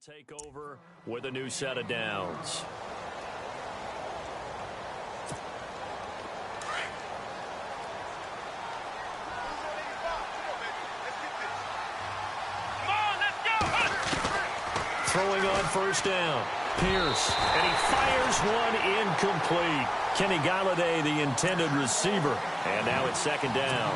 take over with a new set of downs. Throwing on first down. Pierce. And he fires one incomplete. Kenny Galladay, the intended receiver. And now it's 2nd down.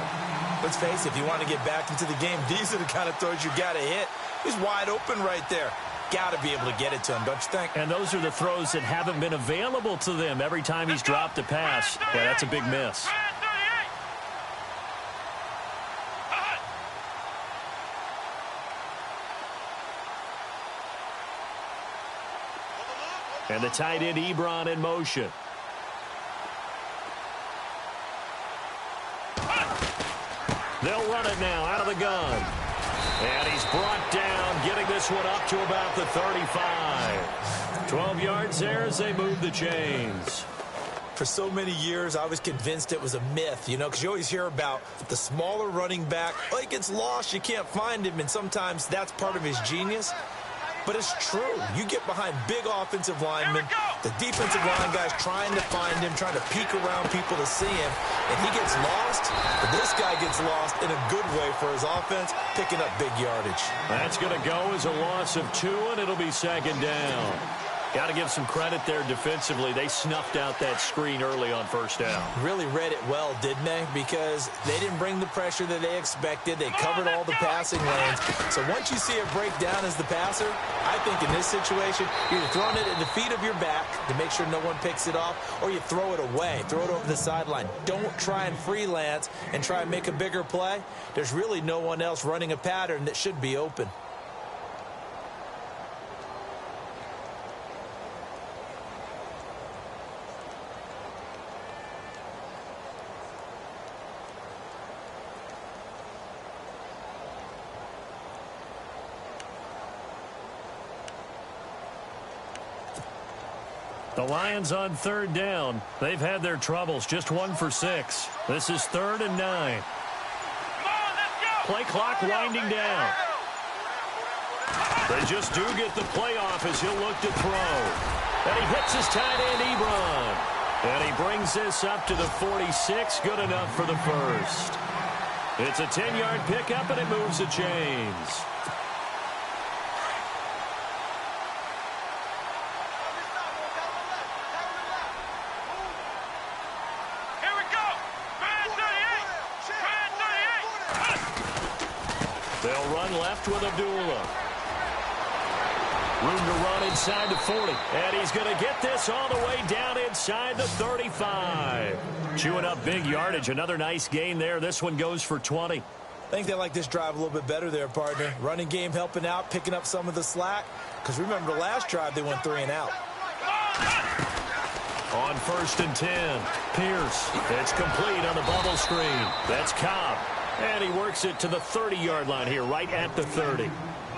Let's face it, if you want to get back into the game, these are the kind of throws you got to hit. He's wide open right there. Got to be able to get it to him, don't you think? And those are the throws that haven't been available to them every time he's dropped a pass. Yeah, that's a big miss. And the tight end Ebron in motion. They'll run it now out of the gun. And he's brought down, getting this one up to about the 35. 12 yards there as they move the chains. For so many years, I was convinced it was a myth, you know, because you always hear about the smaller running back. Oh, he gets lost, you can't find him, and sometimes that's part of his genius. But it's true. You get behind big offensive linemen, the defensive line guys trying to find him, trying to peek around people to see him, and he gets lost. But this guy gets lost in a good way for his offense, picking up big yardage. That's going to go as a loss of 2, and it'll be 2nd down. Got to give some credit there defensively. They snuffed out that screen early on first down. Really read it well, didn't they? Because they didn't bring the pressure that they expected. They covered all the passing lanes. So once you see it break down as the passer, I think in this situation, you're either throwing it at the feet of your back to make sure no one picks it off, or you throw it away, throw it over the sideline. Don't try and freelance and try and make a bigger play. There's really no one else running a pattern that should be open. The Lions on 3rd down. They've had their troubles. Just 1 for 6. This is 3rd and 9. Play clock winding down. They just do get the play off as he'll look to throw. And he hits his tight end, Ebron. And he brings this up to the 46. Good enough for the first. It's a 10-yard pickup, and it moves the chains. They'll run left with Abdullah. Room to run inside the 40. And he's going to get this all the way down inside the 35. Chewing up big yardage. Another nice gain there. This one goes for 20. I think they like this drive a little bit better there, partner. Running game helping out, picking up some of the slack. Because remember the last drive, they went 3 and out. On 1st and 10, Pierce. It's complete on the bubble screen. That's Cobb. And he works it to the 30-yard line here, right at the 30.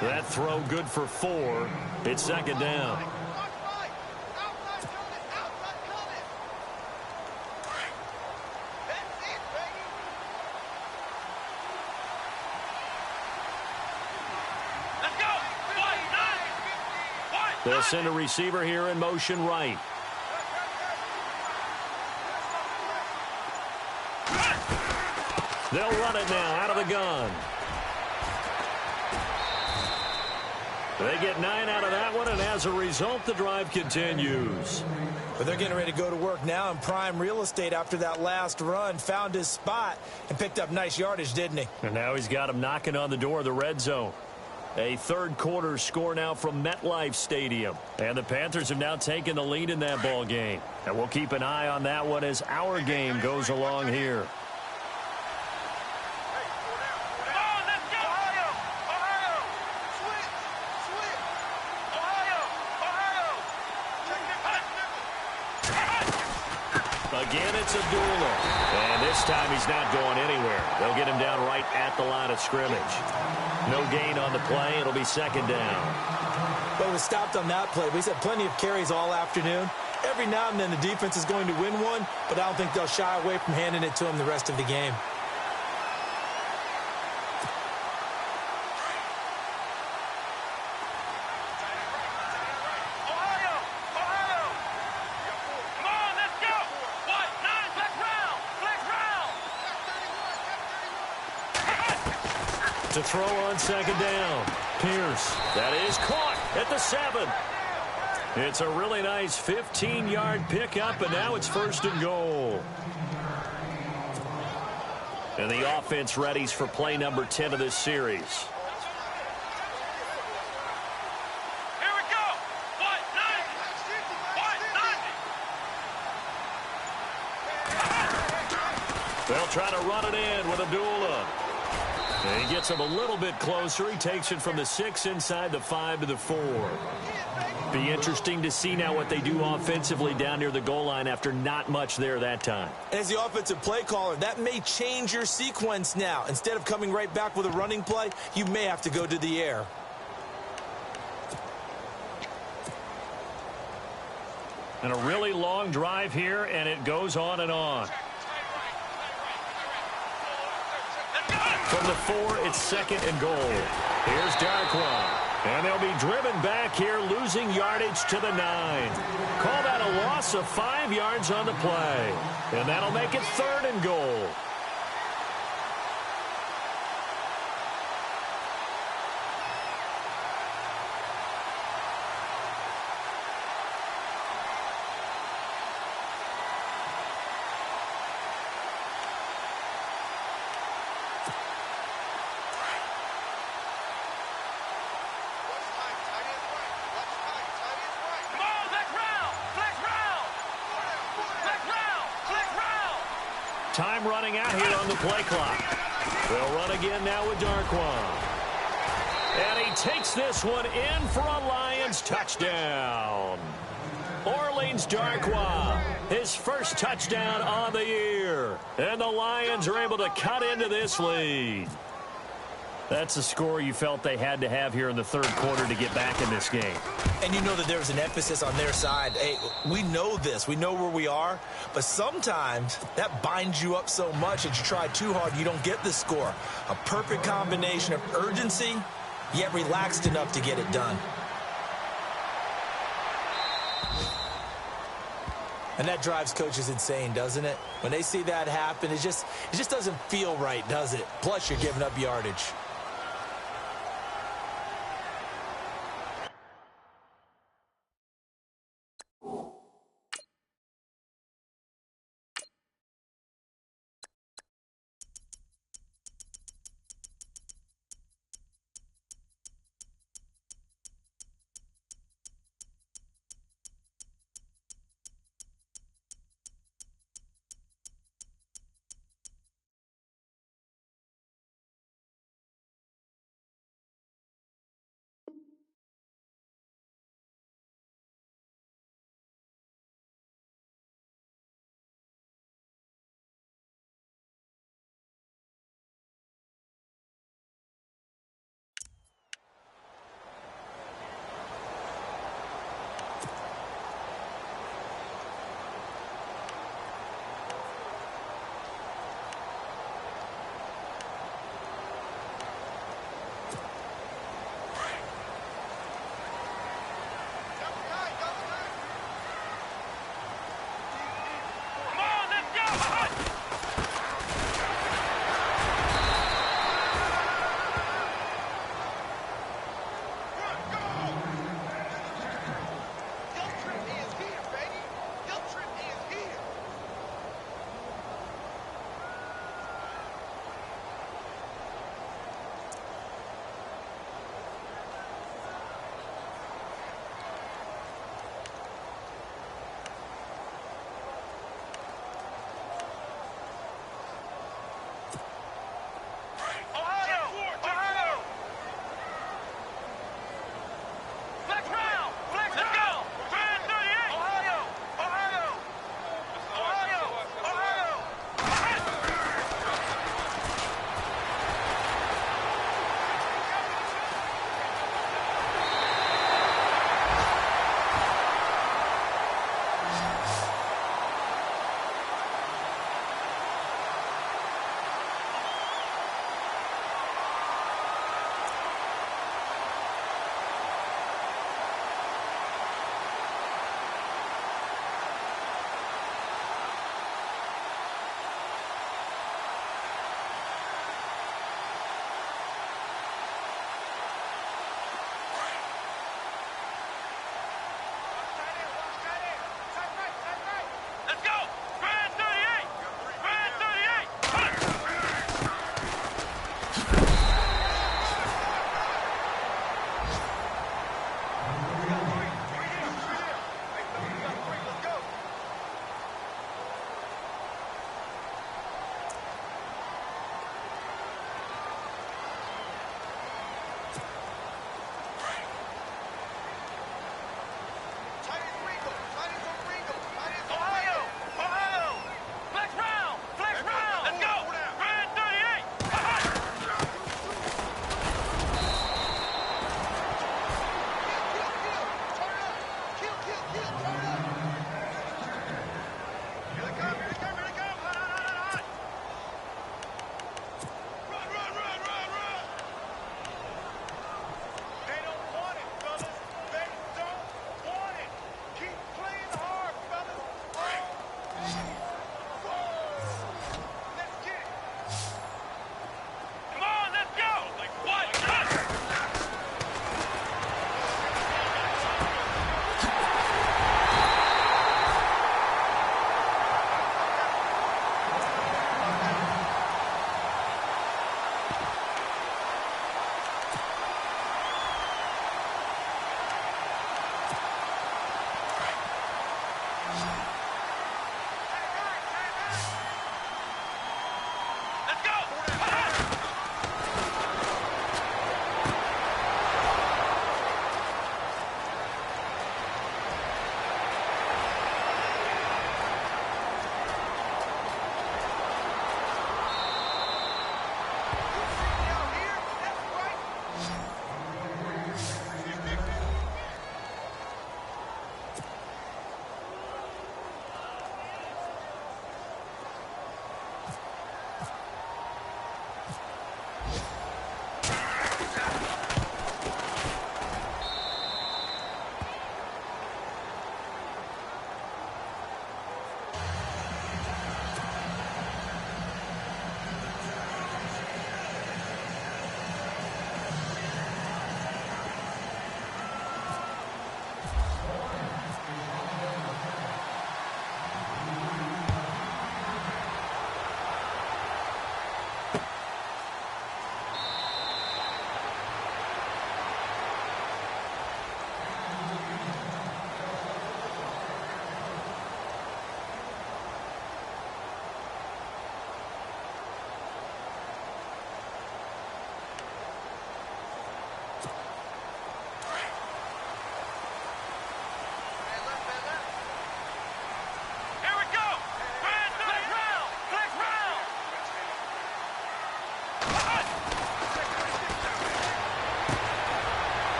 That throw good for 4. It's 2nd down. They'll send a receiver here in motion right. They'll run it now out of the gun. They get 9 out of that one, and as a result, the drive continues. But they're getting ready to go to work now in prime real estate after that last run. Found his spot and picked up nice yardage, didn't he? And now he's got him knocking on the door of the red zone. A third-quarter score now from MetLife Stadium. And the Panthers have now taken the lead in that ball game. And we'll keep an eye on that one as our game goes along here. Again, it's Abdullah. And this time he's not going anywhere. They'll get him down right at the line of scrimmage. No gain on the play. It'll be 2nd down. Well, he was stopped on that play, but he's had plenty of carries all afternoon. Every now and then the defense is going to win one, but I don't think they'll shy away from handing it to him the rest of the game. To throw on 2nd down. Pierce. That is caught at the 7. It's a really nice 15-yard pickup, and now it's 1st and goal. And the offense readies for play number 10 of this series. Here we go. White 90. They'll try to run it in with Abdullah. And he gets him a little bit closer. He takes it from the 6 inside the 5 to the 4. Be interesting to see now what they do offensively down near the goal line after not much there that time. As the offensive play caller, that may change your sequence now. Instead of coming right back with a running play, you may have to go to the air. And a really long drive here, and it goes on and on. From the 4, it's 2nd and goal. Here's Darkwa. And they'll be driven back here, losing yardage to the 9. Call that a loss of 5 yards on the play. And that'll make it 3rd and goal. Time running out here on the play clock. They'll run again now with Darkwa. And he takes this one in for a Lions touchdown. Orleans Darkwa, his first touchdown on the year. And the Lions are able to cut into this lead. That's a score you felt they had to have here in the 3rd quarter to get back in this game. And you know that there's an emphasis on their side. Hey, we know this. We know where we are. But sometimes that binds you up so much that you try too hard, you don't get the score. A perfect combination of urgency, yet relaxed enough to get it done. And that drives coaches insane, doesn't it? When they see that happen, it just doesn't feel right, does it? Plus, you're giving up yardage.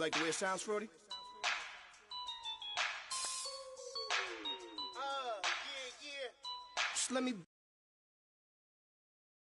Like the way it sounds, Frody? Yeah. Just let me